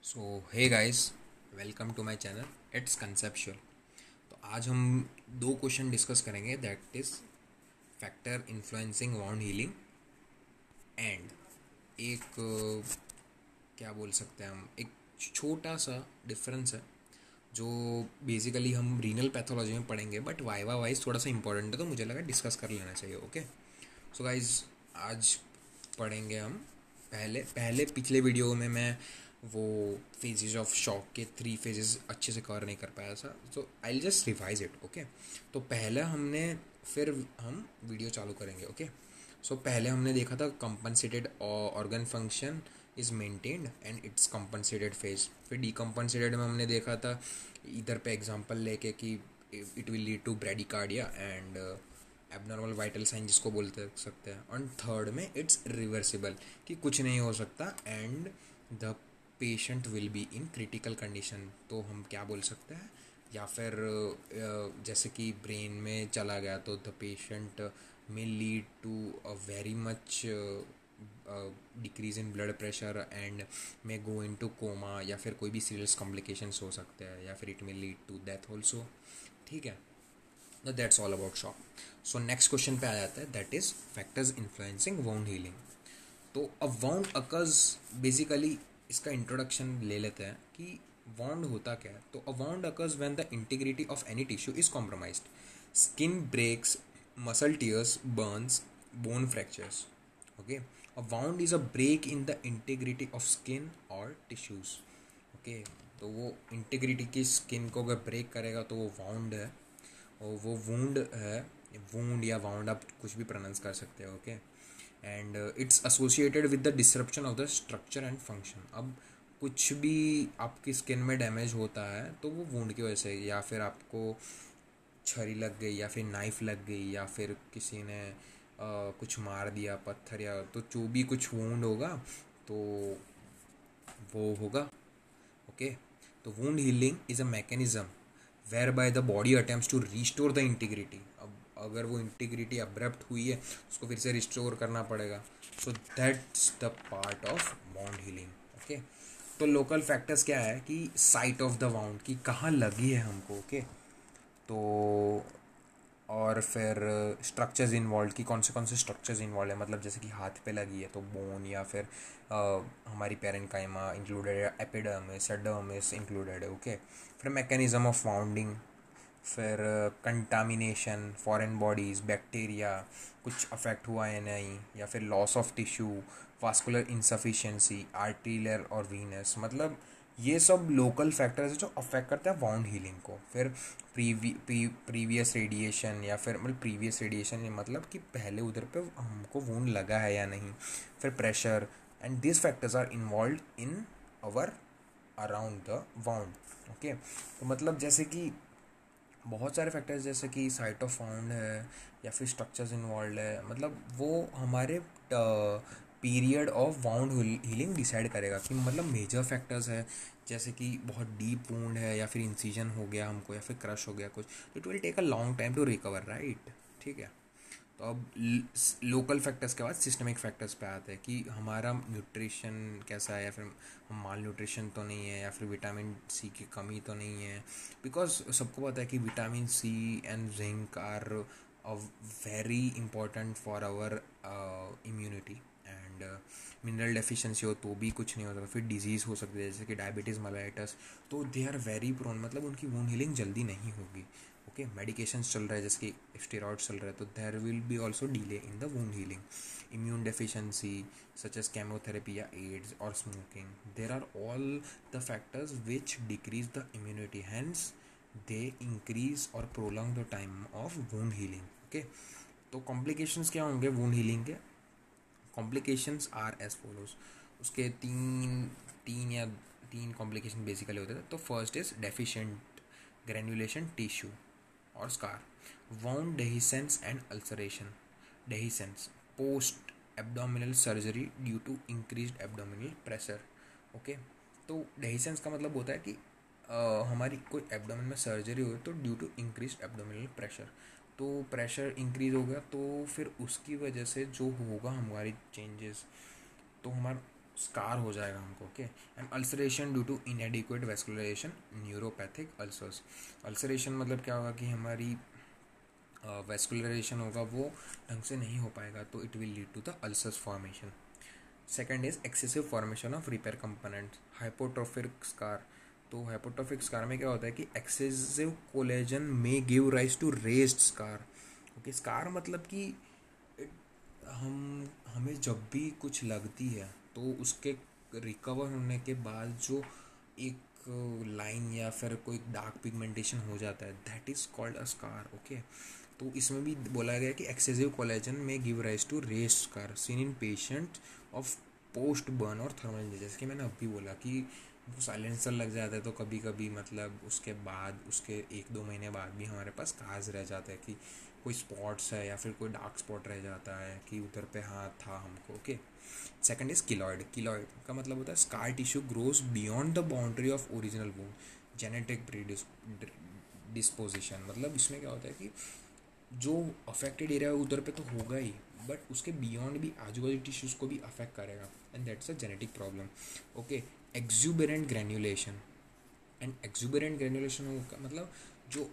So hey guys, welcome to my channel it's conceptual. तो आज हम दो क्वेश्चन डिस्कस करेंगे, that is factor influencing wound healing and एक क्या बोल सकते हैं हम, एक छोटा सा डिफरेंस है जो बेसिकली हम रीनल पैथोलॉजी में पढ़ेंगे, बट वाइवा वाइज थोड़ा सा इंपॉर्टेंट है तो मुझे लगा डिस्कस कर लेना चाहिए। ओके, सो गाइज आज पढ़ेंगे हम। पहले पहले पिछले वीडियो में मैं वो फेजेस ऑफ शॉक के 3 फेजेस अच्छे से कवर नहीं कर पाया था, तो I will just revise it. Okay, तो पहले हमने, फिर हम वीडियो चालू करेंगे। ओके, सो पहले हमने देखा था compensated organ function is maintained and it's compensated phase. फिर डीकम्पनसेटेड में हमने देखा था इधर पे एग्जांपल लेके कि it will lead to bradycardia and abnormal vital sign जिसको बोलते सकते हैं। और थर्ड में इट्स रिवर्सिबल, कि कुछ नहीं हो सकता and the patient will be in critical condition. तो हम क्या बोल सकते हैं, या फिर जैसे कि ब्रेन में चला गया तो द पेशेंट में lead to a very much decrease in blood pressure and may go into coma, या फिर कोई भी सीरियस कॉम्प्लिकेशंस हो सकते हैं, या फिर it may lead to death also. ठीक है, तो that's all about shock. So next question पे आ जाता है, that is factors influencing wound healing. तो अ वाउंड अकर्स, बेसिकली इसका इंट्रोडक्शन ले लेते हैं कि वाउंड होता क्या है। तो a wound occurs when the integrity of any tissue is compromised, skin breaks, muscle tears, burns, bone fractures. Okay, a wound is a break in the integrity of skin और tissues. Okay, तो वो integrity की skin को अगर break करेगा तो वो wound है, और वो वूंड है। वूंड या वाउंड आप कुछ भी प्रोनाउंस कर सकते हो। Okay, and it's associated with the disruption of the structure and function. अब कुछ भी आपकी स्किन में डैमेज होता है तो वो वूंड की वजह से, या फिर आपको छरी लग गई, या फिर नाइफ लग गई, या फिर किसी ने कुछ मार दिया पत्थर, या तो जो भी कुछ वूंड होगा तो वो होगा। ओके, तो wound healing is a mechanism whereby the body attempts to restore the integrity. अब अगर वो इंटीग्रिटी अब्रप्ट हुई है उसको फिर से रिस्टोर करना पड़ेगा। So that's the part of wound healing. Okay, तो लोकल फैक्टर्स क्या है कि साइट ऑफ द वाउंड, की कहाँ लगी है हमको। ओके, तो और फिर स्ट्रक्चर्स इन्वॉल्व, कि कौन से स्ट्रक्चर्स इन्वॉल्व है, मतलब जैसे कि हाथ पे लगी है तो बोन, या फिर हमारी पेरेन्काइमा इंक्लूडेड है, एपिडर्मिस एडर्मिस इंक्लूडेड है। ओके, फिर मैकेनिज्म ऑफ वाउंडिंग, फिर कंटामिनेशन, फॉरेन बॉडीज़, बैक्टीरिया कुछ अफेक्ट हुआ है नहीं, या फिर loss of tissue, vascular insufficiency, arterial और वीनस। मतलब ये सब लोकल फैक्टर्स है जो अफेक्ट करते हैं वाउंड हीलिंग को। फिर प्रीवियस रेडिएशन, या फिर मतलब प्रीवियस रेडिएशन मतलब कि पहले उधर पे हमको वूंड लगा है या नहीं। फिर pressure, and this factors are involve in our around the wound. Okay, तो मतलब जैसे कि बहुत सारे फैक्टर्स जैसे कि साइट ऑफ फाउंड है, या फिर स्ट्रक्चर्स इन्वॉल्व है, मतलब वो हमारे period of wound healing decide करेगा कि मतलब मेजर फैक्टर्स है, जैसे कि बहुत डीप वूंड है, या फिर इंसिजन हो गया हमको, या फिर क्रश हो गया कुछ, तो it will take a long time to recover, right. ठीक है, तो अब लोकल फैक्टर्स के बाद सिस्टमिक फैक्टर्स पे आते हैं कि हमारा न्यूट्रिशन कैसा है, या फिर हम माल न्यूट्रिशन तो नहीं है, या फिर विटामिन सी की कमी तो नहीं है। बिकॉज सबको पता है कि vitamin C and zinc are very important for our immunity, and mineral deficiency हो तो भी कुछ नहीं हो सकता। फिर डिजीज़ हो सकती है जैसे कि डायबिटीज़ मेलाइटस, तो दे आर वेरी प्रोन, मतलब उनकी वूंड हीलिंग जल्दी नहीं होगी। ओके, मेडिकेशंस चल रहा है जैसे कि स्टेरॉइड्स चल रहा है, तो there will be also delay in the wound healing. Immune deficiency such as chemotherapy या एड्स और smoking, there are all the factors which decrease the immunity, hence they increase और prolong the time of wound healing. Okay, तो complications क्या होंगे wound healing के। Complications are as follows, उसके तीन तीन या तीन कॉम्प्लिकेशन बेसिकली होते हैं। तो first is deficient granulation tissue और scar, wound dehiscence and ulceration. Dehiscence post abdominal surgery due to increased abdominal pressure. Okay, तो डेहिसेंस का मतलब होता है कि हमारी कोई एब्डोमेन में सर्जरी हुई तो due to increase abdominal pressure, तो प्रेशर इंक्रीज हो गया तो फिर उसकी वजह से जो होगा हमारी चेंजेस, तो हमारा स्कार हो जाएगा हमको. Okay. And ulceration due to inadequate vascularisation, neuropathic ulcers. Ulceration मतलब क्या होगा कि हमारी वेस्कुलराइजेशन होगा वो ढंग से नहीं हो पाएगा, तो it will lead to the ulcers formation. Second is excessive formation of repair components, hypotrophic scar. तो हाइपोट्रोफिक स्कार में क्या होता है कि एक्सेसिव कोलेजन में give rise to raised scar. Okay. Scar मतलब कि हमें जब भी कुछ लगती है तो उसके रिकवर होने के बाद जो एक लाइन या फिर कोई डार्क पिगमेंटेशन हो जाता है, that is called a scar. Okay. तो इसमें भी बोला गया कि एक्सेसिव कोलेजन में give rise to raised scar seen in patient of post burn और थर्मल इंजरी. जैसे कि मैंने अभी बोला कि वो साइलेंसर लग जाता है तो कभी कभी मतलब उसके बाद उसके 1-2 महीने बाद भी हमारे पास काज रह जाता है कि कोई स्पॉट्स है या फिर कोई डार्क स्पॉट रह जाता है कि उधर पे हाथ था हमको. Okay. Second is keloid. Keloid का मतलब होता है scar tissue grows beyond the boundary of original wound, genetic disposition. मतलब इसमें क्या होता है कि जो अफेक्टेड एरिया है उधर पे तो होगा ही, बट उसके बियॉन्ड भी आजू बाजू टिश्यूज़ को भी अफेक्ट करेगा, and that's a genetic problem. Okay. Exuberant granulation. And exuberant granulation होगा मतलब जो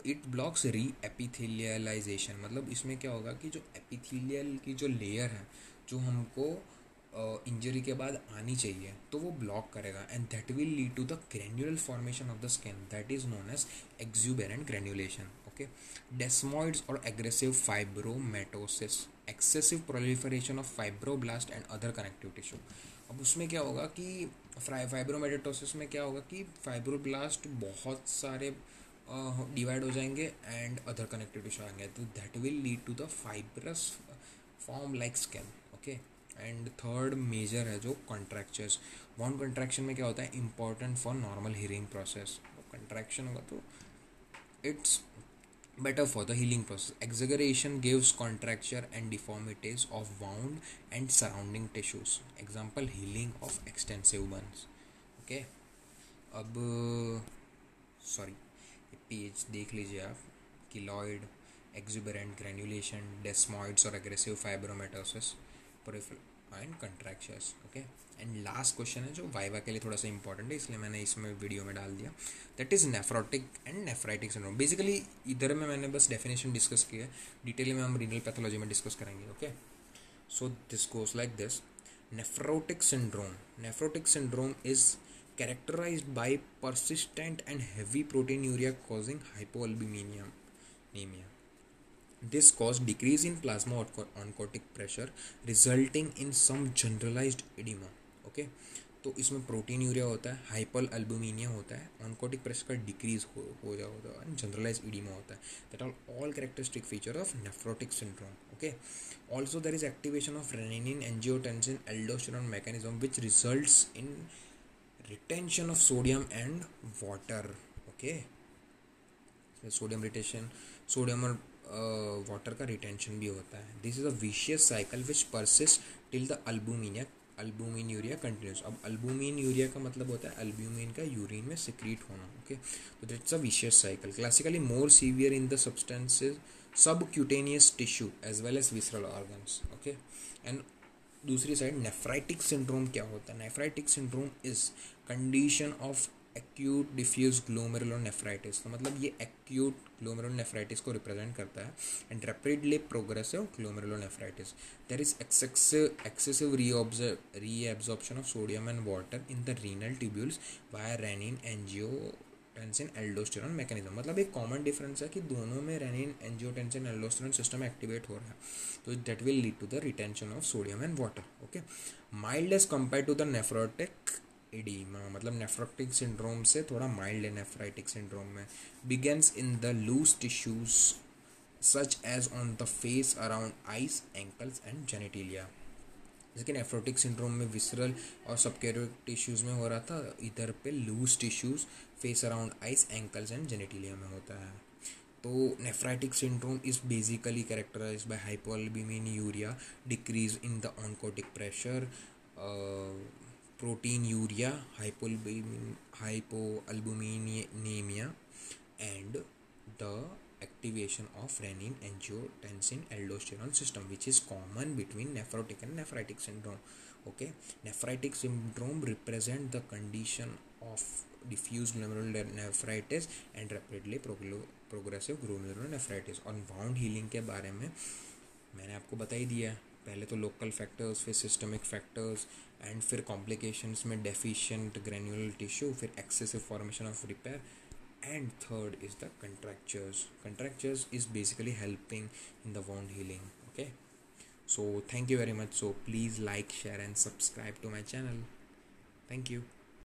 इट ब्लॉक्स री एपिथेलियलाइजेशन. मतलब इसमें क्या होगा कि जो एपिथेलियल की जो लेयर है जो हमको इंजरी के बाद आनी चाहिए तो वो ब्लॉक करेगा, and that will lead to the granular formation of the skin, that is known as exuberant granulation. Okay. Desmoids और aggressive fibromatosis, excessive proliferation of fibroblast and other connective tissue. अब उसमें क्या होगा कि फाइब्रोमेटोसिस में क्या होगा कि फाइब्रोब्लास्ट बहुत सारे डिवाइड हो जाएंगे एंड अदर कनेक्टिव टिश्यू आएंगे, तो that will lead to the fibrous form like skin. Okay. And third major है जो कॉन्ट्रैक्चर्स. बाउंड कॉन्ट्रैक्शन में क्या होता है, important for normal healing process. Contraction होगा तो it's better for the healing process. Exaggeration gives contracture and deformities of wound and surrounding tissues. Example, healing of extensive burns. Okay. अब sorry page देख लीजिए आप. किलॉइड, एक्सूबेरेंट ग्रैन्युलेशन, डेस्मॉइड्स और aggressive fibromatosis, and contractures. Okay. And last question है जो viva के लिए थोड़ा सा इंपॉर्टेंट है, इसलिए मैंने इसमें वीडियो में डाल दिया. That is nephrotic and nephritic syndrome. Basically इधर में मैंने बस डेफिनेशन डिस्कस किया है, डिटेल में हम रीनल पैथोलॉजी में डिस्कस करेंगे. Okay. So this goes like this. Nephrotic syndrome. Nephrotic syndrome is characterized by persistent and heavy proteinuria causing hypoalbuminemia. This caused decrease in plasma oncotic pressure resulting in some generalized edema. Okay. तो इसमें protein urea होता है, hyper अल्बुमिनिया होता है, oncotic pressure का decrease हो जाता है, एंड जनरलाइज इडीमा होता है. That are all characteristic feature of nephrotic syndrome. Okay. Also there is activation of renin angiotensin aldosterone mechanism which results in retention of sodium and water. Okay. Sodium retention, sodium और water का retention भी होता है. This is a vicious cycle which persist till the albuminuria continues. अब albuminuria का मतलब होता है अल्ब्यूमिन का यूरिन में सिक्रीट होना. ओके. तो that's a vicious cycle. Classically more severe in the substances subcutaneous tissue as well as visceral organs. Okay. And दूसरी साइड नेफ्राइटिक सिंड्रोम क्या होता है. Nephritic syndrome is condition of acute diffuse glomerulonephritis. तो मतलब ये acute glomerulonephritis को represent करता है, and rapidly progressive glomerulonephritis. There is excessive reabsorption of sodium and water in the renal tubules via renin angiotensin aldosterone mechanism. मतलब एक common difference है कि दोनों में renin angiotensin aldosterone system activate हो रहा है, तो that will lead to the retention of sodium and water. Okay. Mild as compare to the nephrotic oedema. मतलब नेफ्रोटिक सिंड्रोम से थोड़ा माइल्ड है नेफ्राइटिक सिंड्रोम में. Begins in the loose tissues such as on the face around eyes, ankles and genitalia. जैसे कि nephrotic syndrome में visceral और subcutaneous tissues में हो रहा था, इधर पे loose tissues face around eyes, ankles and genitalia में होता है. तो nephritic syndrome is basically characterized by hypoalbuminuria, decrease in the oncotic pressure, proteinuria, hypoalbuminemia, and the activation of renin angiotensin aldosterone system, which is common between nephrotic and nephritic syndrome. Okay, nephritic syndrome represent the condition of diffuse glomerulonephritis and rapidly progressive glomerulonephritis. और wound healing के बारे में मैंने आपको बता ही दिया है. पहले तो लोकल फैक्टर्स, फिर सिस्टमिक फैक्टर्स, एंड फिर कॉम्प्लिकेशंस में डेफिशिएंट ग्रेन्युलर टिश्यू, फिर excessive formation of repair, and third is the contractures is basically helping in the wound healing. Okay, so thank you very much. So please like, share and subscribe to my channel. Thank you.